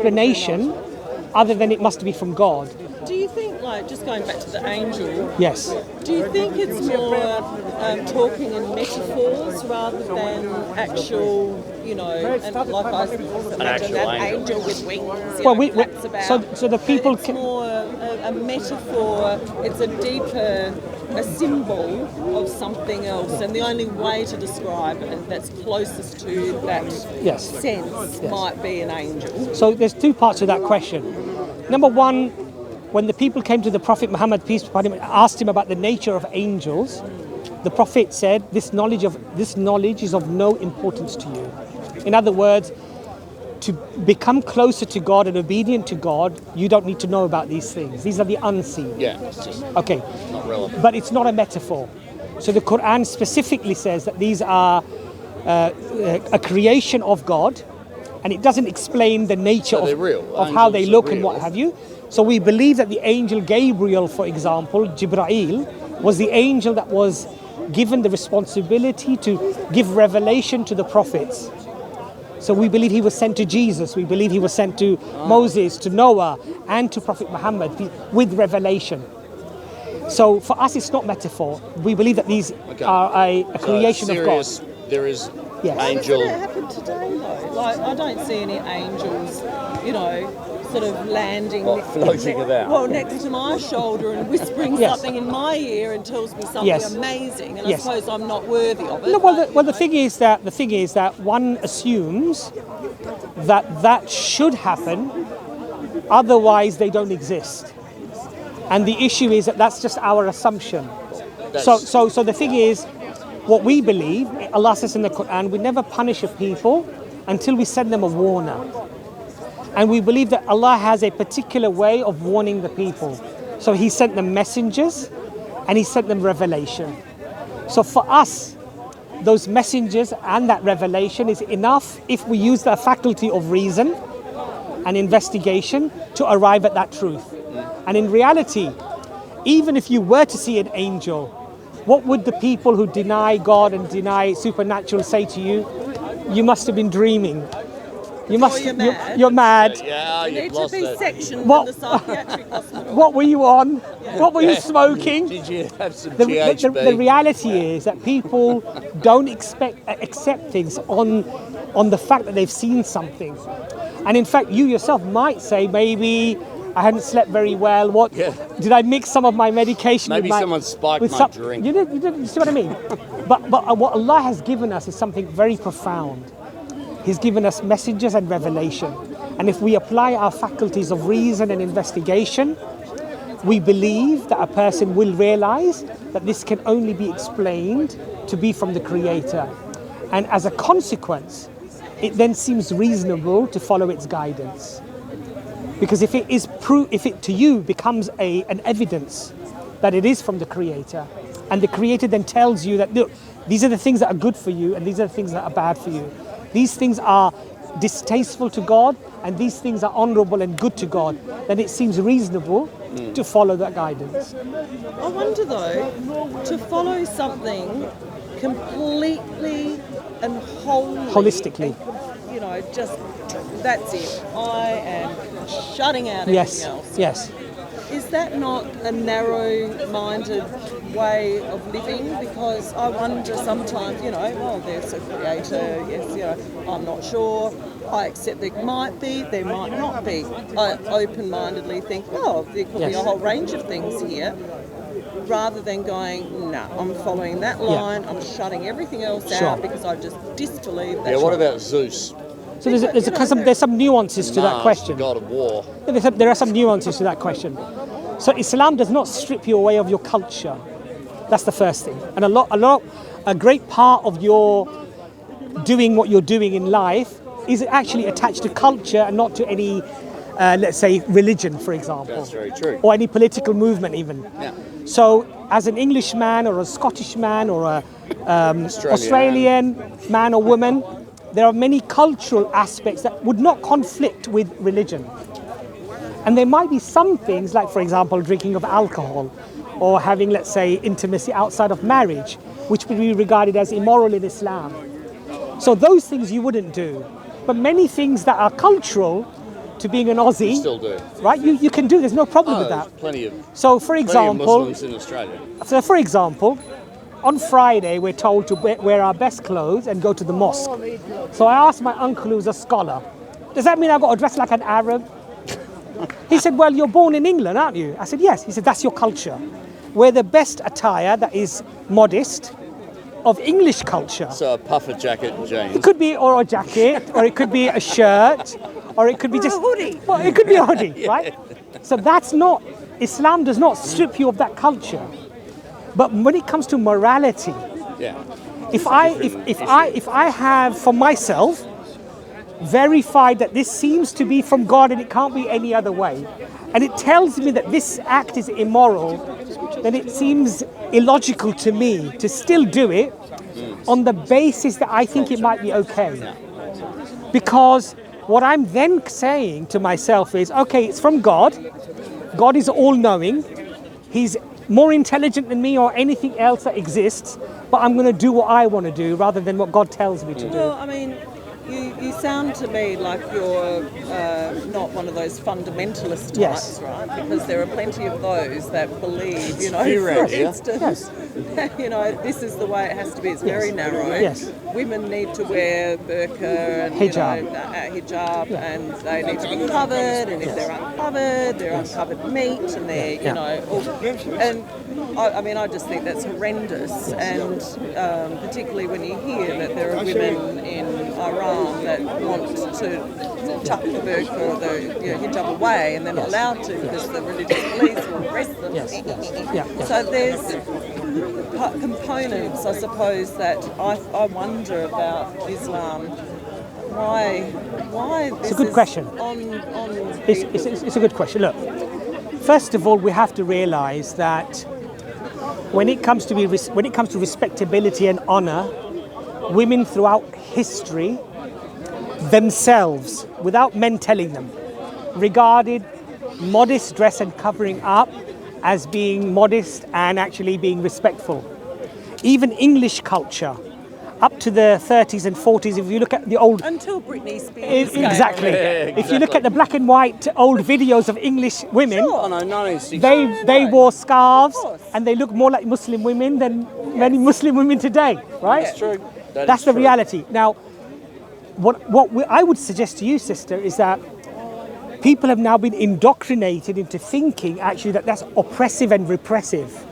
explanation other than it must be from God. Do you think, like, just going back to the angel, Yes. do you think it's more talking in metaphors rather than actual, you know, and like I imagine that angel with wings, Well, flaps about. so the people it's more a metaphor, it's a symbol of something else, and the only way to describe it that's closest to that sense might be an angel. So there's two parts to that question. Number one, when the people came to the Prophet Muhammad, peace be upon him, and asked him about the nature of angels, the Prophet said, this knowledge is of no importance to you. In other words, to become closer to God and obedient to God, you don't need to know about these things. These are the unseen. Yeah, it's just okay. Not relevant. But it's not a metaphor. So the Quran specifically says that these are a creation of God, and it doesn't explain the nature of how they look and what have you. So we believe that the angel Gabriel, for example, Jibreel, was the angel that was given the responsibility to give revelation to the prophets. So we believe he was sent to Jesus, we believe he was sent to Moses, to Noah, and to Prophet Muhammad with revelation. So for us, it's not metaphor. We believe that these are a creation of God. There is Yes. angel. Does that happen today, though? Like, I don't see any angels, you know, sort of landing floating about. Well, next to my shoulder and whispering something in my ear and tells me something amazing, and I suppose I'm not worthy of it. No, the thing is that one assumes that should happen, otherwise they don't exist. And the issue is that that's just our assumption. So the thing is, what we believe, Allah says in the Quran, we never punish a people until we send them a warner. And we believe that Allah has a particular way of warning the people. So He sent them messengers and He sent them revelation. So for us, those messengers and that revelation is enough if we use the faculty of reason and investigation to arrive at that truth. And in reality, even if you were to see an angel, what would the people who deny God and deny supernatural say to you? You must have been dreaming. You're mad. Yeah, you need to be sectioned in the psychiatric hospital. What were you on? What were you smoking? Did you have some GHB? The reality is that people don't accept things on the fact that they've seen something. And in fact, you yourself might say, maybe I hadn't slept very well. Did I mix some of my medication? Maybe someone spiked my drink. You see what I mean? But what Allah has given us is something very profound. He's given us messages and revelation. And if we apply our faculties of reason and investigation, we believe that a person will realize that this can only be explained to be from the Creator. And as a consequence, it then seems reasonable to follow its guidance. Because if it to you becomes an evidence that it is from the Creator, and the Creator then tells you that, look, these are the things that are good for you and these are the things that are bad for you. These things are distasteful to God and these things are honourable and good to God, then it seems reasonable to follow that guidance. I wonder though, to follow something completely and holistically, you know, just that's it. I am shutting out everything else. Yes. Is that not a narrow-minded way of living? Because I wonder sometimes, you know, well, there's a creator, yes, you know, I'm not sure. I accept there might be, there might not be. I open-mindedly think, oh, there could be a whole range of things here, rather than going, no, I'm following that line, I'm shutting everything else out because I just disbelieve that. Yeah, what about Zeus? So there's some nuances to that question. God of war. There are some nuances to that question. So Islam does not strip you away of your culture. That's the first thing. And a great part of your doing what you're doing in life is actually attached to culture and not to any, let's say, religion, for example. That's very true. Or any political movement even. Yeah. So as an English man or a Scottish man or a Australian man or woman, there are many cultural aspects that would not conflict with religion. And there might be some things, like for example, drinking of alcohol or having, let's say, intimacy outside of marriage, which would be regarded as immoral in Islam. So those things you wouldn't do. But many things that are cultural to being an Aussie. You still do. Right? You can do. There's no problem with that. There's plenty of Muslims in Australia. So, for example, on Friday we're told to wear our best clothes and go to the mosque. So I asked my uncle, who's a scholar, does that mean I've got to dress like an Arab? He said, well, you're born in England, aren't you? I said, yes. He said, that's your culture. Wear the best attire that is modest of English culture. So a puffer jacket and jeans. It could be or a jacket, or it could be a shirt, or it could be just a hoodie. Well, it could be a hoodie, right? So that's not, Islam does not strip you of that culture. But when it comes to morality, if I have for myself verified that this seems to be from God and it can't be any other way, and it tells me that this act is immoral, then it seems illogical to me to still do it on the basis that I think it might be okay. Because what I'm then saying to myself is, okay, it's from God. God is all-knowing. He's more intelligent than me or anything else that exists, but I'm going to do what I want to do rather than what God tells me to do. Well, I mean, you sound to me like you're not one of those fundamentalist types, right? Because there are plenty of those that believe, for instance, this is the way it has to be. It's very narrow. Yes. Women need to wear burqa and hijab, and they need to be covered. And if they're uncovered, they're uncovered meat, and they're I just think that's horrendous. And particularly when you hear that there are women in Iran that want to tuck the burqa or the hijab away, and they're not allowed to because the religious police will arrest them. So there's components, I suppose, that I wonder about Islam. Why this it's a good question. It's a good question. Look, first of all, we have to realise that when it comes to respectability and honour, women throughout history themselves, without men telling them, regarded modest dress and covering up as being modest and actually being respectful. Even English culture, up to the 30s and 40s, if you look at the old... Until Britney Spears. Exactly. If you look at the black and white old videos of English women, they wore scarves and they look more like Muslim women than many Muslim women today, right? That's true. That's the reality. Now, I would suggest to you, sister, is that people have now been indoctrinated into thinking actually that that's oppressive and repressive.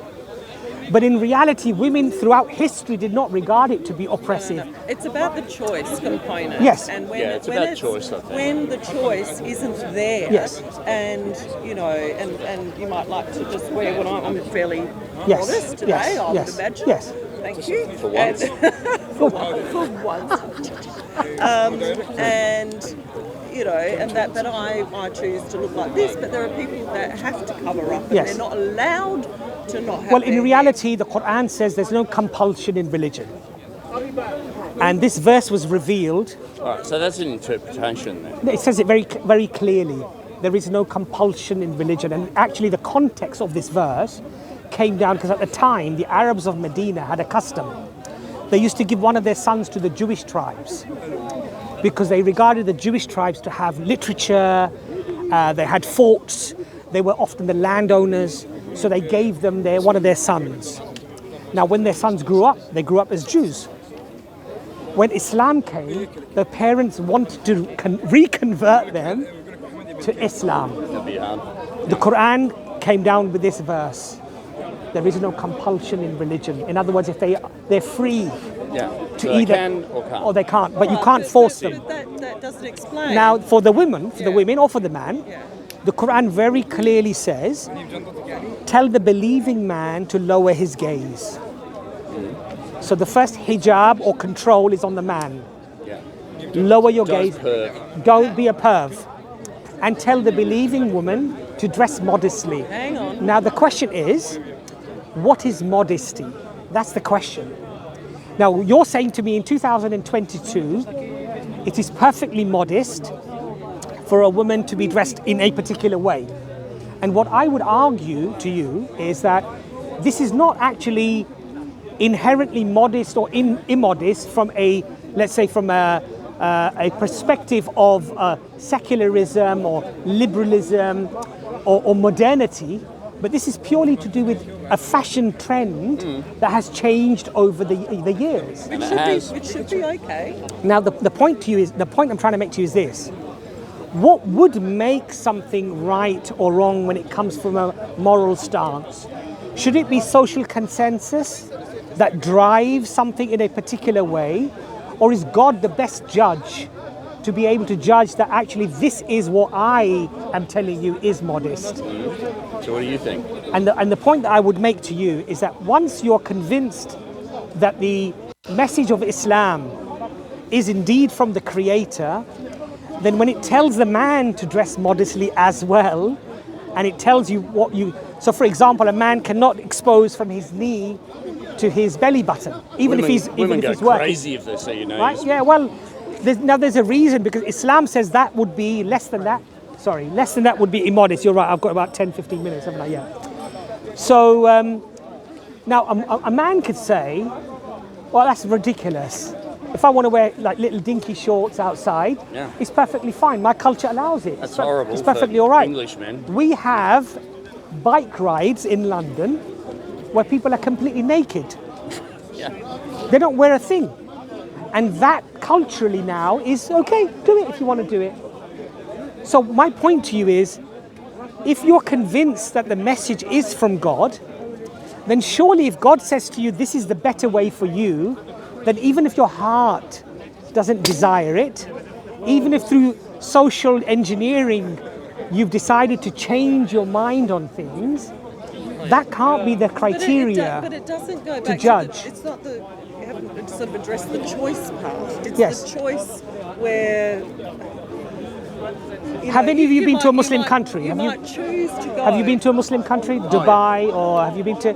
But in reality, women throughout history did not regard it to be oppressive. No. It's about the choice component. Yes. And it's about choice, I think. When the choice isn't there, yes. And you might like to just wear what I'm fairly modest today, I would imagine. Yes. Thank you. For once. For once. And that I choose to look like this, but there are people that have to cover up, and they're not allowed to not have. Well, in reality, the Quran says there's no compulsion in religion, and this verse was revealed. All right, so that's an interpretation then. It says it very, very clearly. There is no compulsion in religion, and actually, the context of this verse came down because at the time the Arabs of Medina had a custom. They used to give one of their sons to the Jewish tribes, because they regarded the Jewish tribes to have literature, they had forts, they were often the landowners, so they gave them one of their sons. Now when their sons grew up, they grew up as Jews. When Islam came, the parents wanted to reconvert them to Islam. The Quran came down with this verse. There is no compulsion in religion. In other words, if they're free to so either can or can't. Or they can't, but you can't force them. That doesn't explain. Now, for the women or for the man, the Quran very clearly says, tell the believing man to lower his gaze. So the first hijab or control is on the man. Lower your gaze. Don't be a perv. And tell the believing woman to dress modestly. Hang on. Now the question is, what is modesty? That's the question. Now you're saying to me in 2022, it is perfectly modest for a woman to be dressed in a particular way. And what I would argue to you is that this is not actually inherently modest or immodest from a, let's say from a a perspective of secularism or liberalism or modernity, but this is purely to do with a fashion trend that has changed over the years. It should be okay. Now, the point I'm trying to make to you is this. What would make something right or wrong when it comes from a moral stance? Should it be social consensus that drives something in a particular way? Or is God the best judge to be able to judge that actually this is what I am telling you is modest? So what do you think? And the point that I would make to you is that once you're convinced that the message of Islam is indeed from the Creator, then when it tells the man to dress modestly as well, and it tells you what you... So for example, a man cannot expose from his knee to his belly button, even if he's Women go working. crazy if they see your knees. Right? Yeah, well, there's a reason, because Islam says that would be less than that would be immodest. You're right, I've got about 10, 15 minutes, haven't I? Yeah. So now a man could say, well, that's ridiculous. If I want to wear like little dinky shorts outside, it's perfectly fine. My culture allows it. That's horrible. It's perfectly for all right. Englishmen. We have bike rides in London where people are completely naked. Yeah. They don't wear a thing. And that culturally now is okay, do it if you want to do it. So my point to you is, if you're convinced that the message is from God, then surely if God says to you, this is the better way for you, then even if your heart doesn't desire it, even if through social engineering you've decided to change your mind on things, that can't be the criteria but it doesn't go back to judge. it's not the... You haven't sort of addressed the choice part. It's Yes. the choice where... Have any of you been to a Muslim country? You might choose to go. Have you been to a Muslim country, Dubai, or have you been to...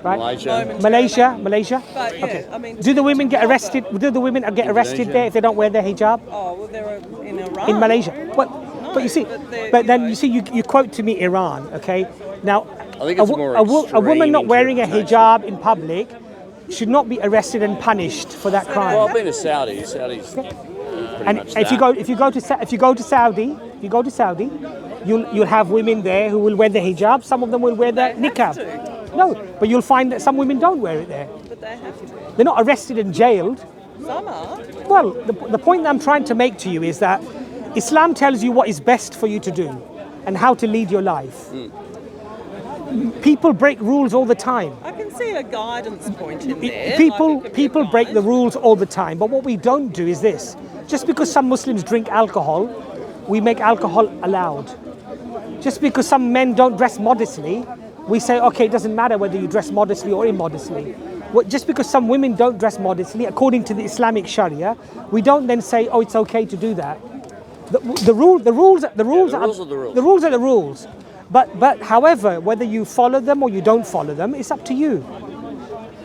Right? Malaysia. Malaysia? But yeah, Okay. I mean, Do the women get arrested? Do the women get arrested there if they don't wear their hijab Oh, well, they're in Iran. in Malaysia? Well, but you see, but then you see, you quote to me Iran, okay? Now, I think it's more a woman extreme not wearing a interpretation. hijab in public should not be arrested and punished for that crime. Well, I've been to Saudi. Saudi's pretty And much if you go to Saudi, you'll have women there who will wear the hijab. Some of them will wear the niqab. No, but you'll find that some women don't wear it there. But they have to. They're not arrested and jailed. Some are. Well, the point that I'm trying to make to you is that Islam tells you what is best for you to do and how to lead your life. People break rules all the time. I can see a guidance point in there. People break the rules all the time. But what we don't do is this. Just because some Muslims drink alcohol, we make alcohol allowed. Just because some men don't dress modestly, we say, okay, it doesn't matter whether you dress modestly or immodestly. Just because some women don't dress modestly, according to the Islamic Sharia, we don't then say, oh, it's okay to do that. The rules are the rules. But however, whether you follow them or you don't follow them, it's up to you.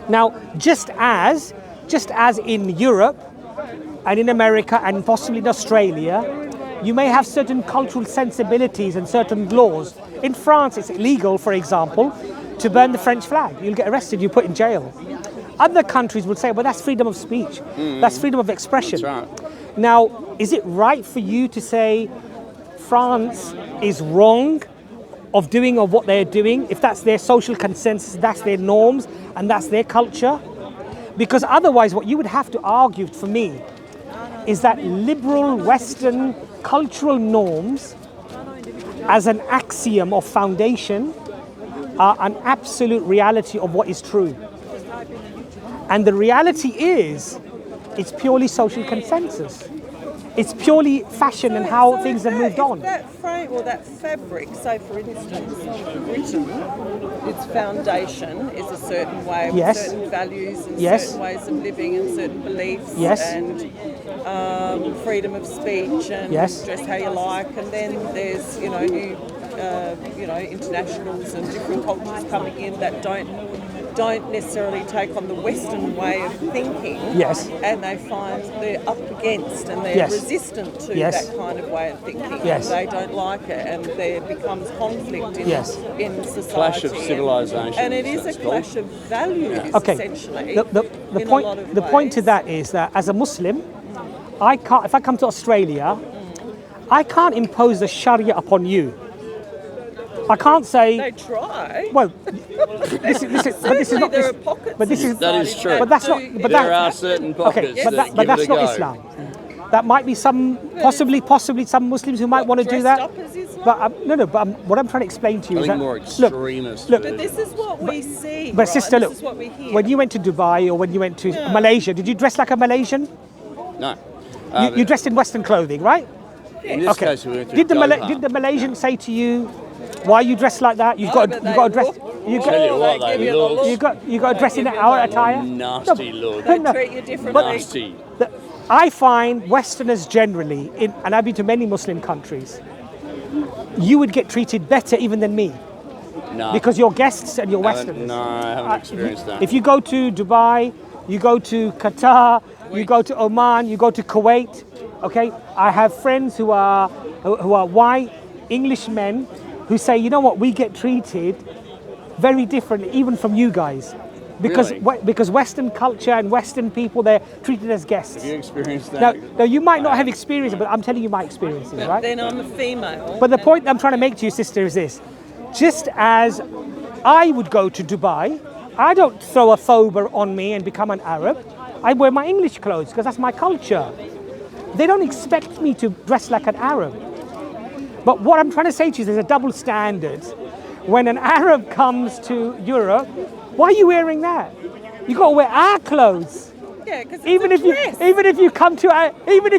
Now, just as in Europe and in America and possibly in Australia, you may have certain cultural sensibilities and certain laws. In France, it's illegal, for example, to burn the French flag. You'll get arrested, you're put in jail. Other countries would say, well, that's freedom of speech. That's freedom of expression. That's right. Now, is it right for you to say France is wrong of doing what they're doing, if that's their social consensus, that's their norms, and that's their culture? Because otherwise, what you would have to argue for me is that liberal Western cultural norms as an axiom of foundation are an absolute reality of what is true. And the reality is, it's purely social consensus. It's purely fashion and how things have moved on. That frame or that fabric, say for instance, Britain, its foundation is a certain way with certain values and certain ways of living and certain beliefs and freedom of speech and dress how you like, and then there's new internationals and different cultures coming in that don't necessarily take on the Western way of thinking, and they find they're up against and they're resistant to that kind of way of thinking, and they don't like it, and there becomes conflict in society. Clash of civilizations. And it is a clash of values, essentially. The point to that is that as a Muslim, I can't. If I come to Australia, I can't impose the Sharia upon you. I can't say. They try. Well, this is not. There are pockets. But this is. That is true. But that's not. But There are certain pockets okay, but that but give that's it a not go. Islam. That might be some, possibly some Muslims who might want to do Dressed that. up as Islam? But no. But what I'm trying to explain to you I is think that more extremist. Look, But this is what we see. but right? sister, this look. is what we hear. When you went to Dubai or when you went to Malaysia, did you dress like a Malaysian? No. You dressed in Western clothing, right? In this case, we went to Did the Doha. Malaysian say to you, "Why you dress like that? You've got to dress. You Tell you what, got they look you got to dress in our attire." nasty look. They no. treat you differently. Nasty. I find Westerners generally, and I've been to many Muslim countries, you would get treated better even than me No. because you're guests and you're I haven't- Westerners. No, I haven't experienced that. If you go to Dubai, you go to Qatar, you go to Oman, you go to Kuwait, okay? I have friends who are white English men who say, you know what, we get treated very differently even from you guys. Because Really? because Western culture and Western people, they're treated as guests. Have you experienced that? Now, you might not have experience it, but I'm telling you my experiences, right? Then I'm a female. But the point I'm trying to make to you, sister, is this. Just as I would go to Dubai, I don't throw a thoba on me and become an Arab. I wear my English clothes because that's my culture. They don't expect me to dress like an Arab. But what I'm trying to say to you is there's a double standard. When an Arab comes to Europe, why are you wearing that? You got to wear our clothes. Yeah, because Even if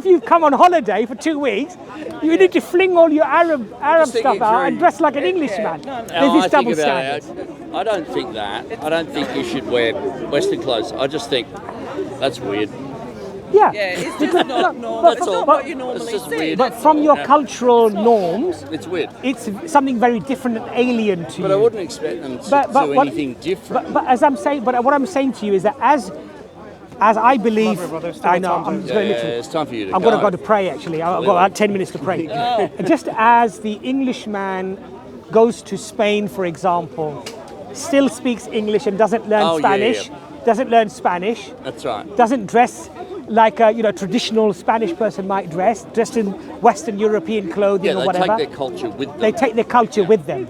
you come on holiday for 2 weeks, you need to fling all your Arab think stuff it's out very- and dress like an Englishman. No, no. There's No, this double standard. I don't think that. I don't think you should wear Western clothes. I just think that's weird. Yeah. Yeah, it's just Because- not look, normal. but- It's not but- what you normally It's just see. weird. But from your Yeah. cultural norms, It's weird. it's something very different and alien to But you. I wouldn't expect them to But do what- anything different. But as I'm saying, but what I'm saying to you is that as I believe, I know, I'm just yeah, going yeah, literally. it's time for you to I'm go. going to go to pray actually. I've got about 10 minutes to pray. Just as the Englishman goes to Spain, for example, still speaks English and doesn't learn Oh, yeah, Spanish, yeah. doesn't learn Spanish, That's right. doesn't dress like a traditional Spanish person might dress, dressed in Western European clothing Yeah, or they whatever. take their culture with them. They take their culture with them.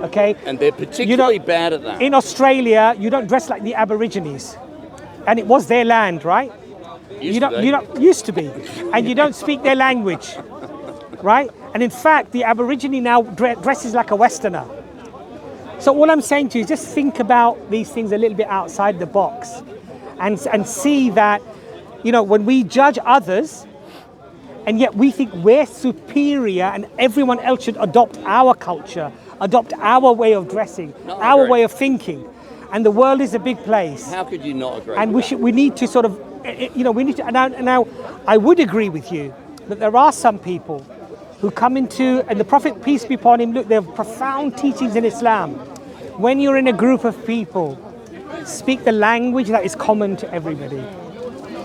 Okay? And they're particularly bad at that. In Australia, you don't dress like the Aborigines. And it was their land, right? Used to be. Used to be. And you don't speak their language. Right? And in fact, the Aborigine now dresses like a Westerner. So all I'm saying to you is just think about these things a little bit outside the box and see that, when we judge others and yet we think we're superior and everyone else should adopt our culture, adopt our way of dressing, No, I our agree. way of thinking. And the world is a big place. How could you not agree? And with we need to sort of, we need to, now I would agree with you that there are some people who come into, and the Prophet, peace be upon him, look, there are profound teachings in Islam. When you're in a group of people, speak the language that is common to everybody.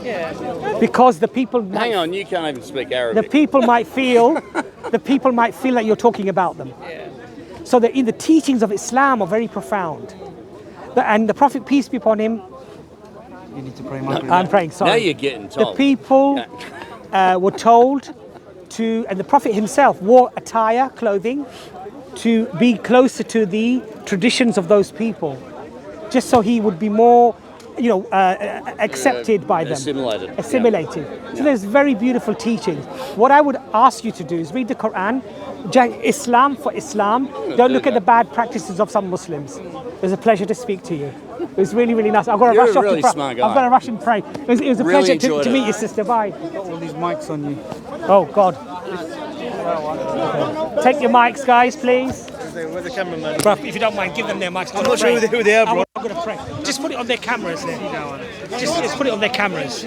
Yeah. Because the people that? Hang on, you can't even speak the Arabic. people might feel that you're talking about them. Yeah. So that in the teachings of Islam are very profound. And the Prophet, peace be upon him, You need to pray Maghrib. I'm praying, sorry. Now you're getting The told. people were told to, and the Prophet himself wore attire, clothing, to be closer to the traditions of those people, just so he would be more, accepted by them. Assimilated. So there's very beautiful teachings. What I would ask you to do is read the Quran, Islam for Islam. Don't look at the bad practices of some Muslims. It was a pleasure to speak to you. It was really, really nice. I've got to You're rush a off really to pray. smart guy. I've got to rush and pray. It was a Really pleasure enjoyed to it. meet you, sister. Bye. Got all these mics on you. Oh, God. Take your mics, guys, please. Where's the cameraman? Bro, if you don't mind, give them their mics. I'm not sure who they are, bro. I'm going to pray. Just put it on their cameras there. Just put it on their cameras.